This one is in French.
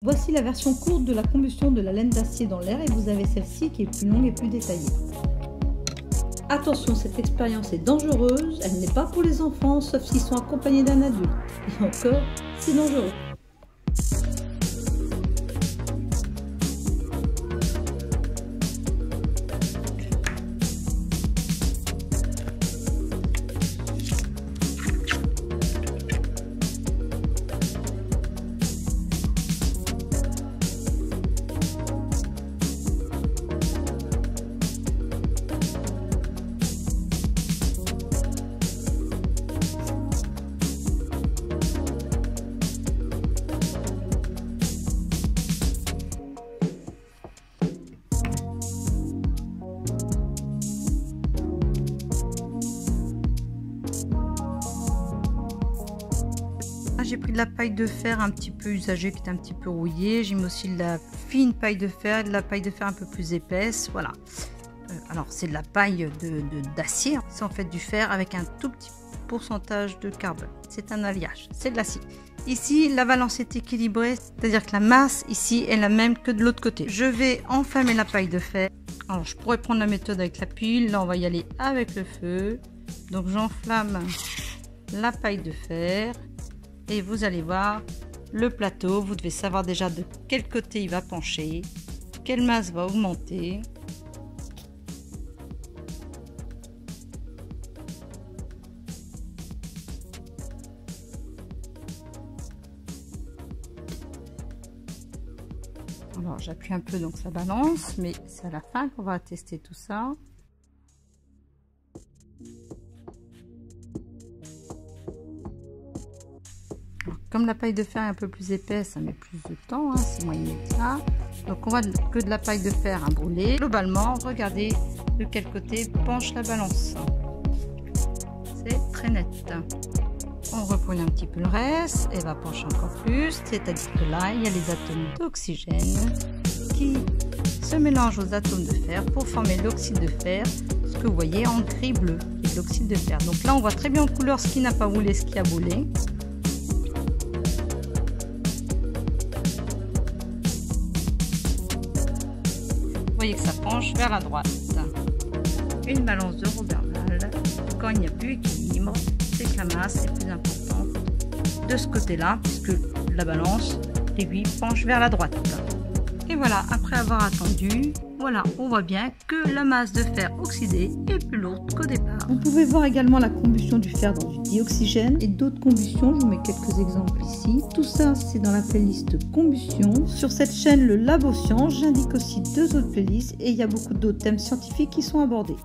Voici la version courte de la combustion de la laine d'acier dans l'air et vous avez celle-ci qui est plus longue et plus détaillée. Attention, cette expérience est dangereuse, elle n'est pas pour les enfants sauf s'ils sont accompagnés d'un adulte. Et encore, c'est dangereux. J'ai pris de la paille de fer un petit peu usagée qui est un petit peu rouillée. J'ai mis aussi de la fine paille de fer, de la paille de fer un peu plus épaisse. Voilà. Alors c'est de la paille d'acier. C'est en fait du fer avec un tout petit pourcentage de carbone. C'est un alliage, c'est de l'acier. Ici la balance est équilibrée, c'est-à-dire que la masse ici est la même que de l'autre côté. Je vais enflammer la paille de fer. Alors je pourrais prendre la méthode avec la pile. Là on va y aller avec le feu. Donc j'enflamme la paille de fer. Et vous allez voir le plateau, vous devez savoir déjà de quel côté il va pencher, quelle masse va augmenter. Alors j'appuie un peu donc ça balance, mais c'est à la fin qu'on va tester tout ça. Comme la paille de fer est un peu plus épaisse, ça met plus de temps, hein, c'est moins immédiat. Donc on va que de la paille de fer à brûler. Globalement, regardez de quel côté penche la balance. C'est très net. On reprend un petit peu le reste et va pencher encore plus. C'est-à-dire que là, il y a les atomes d'oxygène qui se mélangent aux atomes de fer pour former l'oxyde de fer. Ce que vous voyez en gris bleu, c'est l'oxyde de fer. Donc là, on voit très bien en couleur ce qui n'a pas brûlé, ce qui a brûlé. Vous voyez que ça penche vers la droite. Une balance de Roberval, quand il n'y a plus équilibre, c'est que la masse est plus importante de ce côté-là, puisque la balance, l'aiguille penche vers la droite. Et voilà, après avoir attendu, voilà, on voit bien que la masse de fer oxydé est plus lourde qu'au départ. Vous pouvez voir également la combustion du fer dans du dioxygène et d'autres combustions. Je vous mets quelques exemples ici. Tout ça, c'est dans la playlist combustion. Sur cette chaîne, le Labo Science, j'indique aussi 2 autres playlists et il y a beaucoup d'autres thèmes scientifiques qui sont abordés.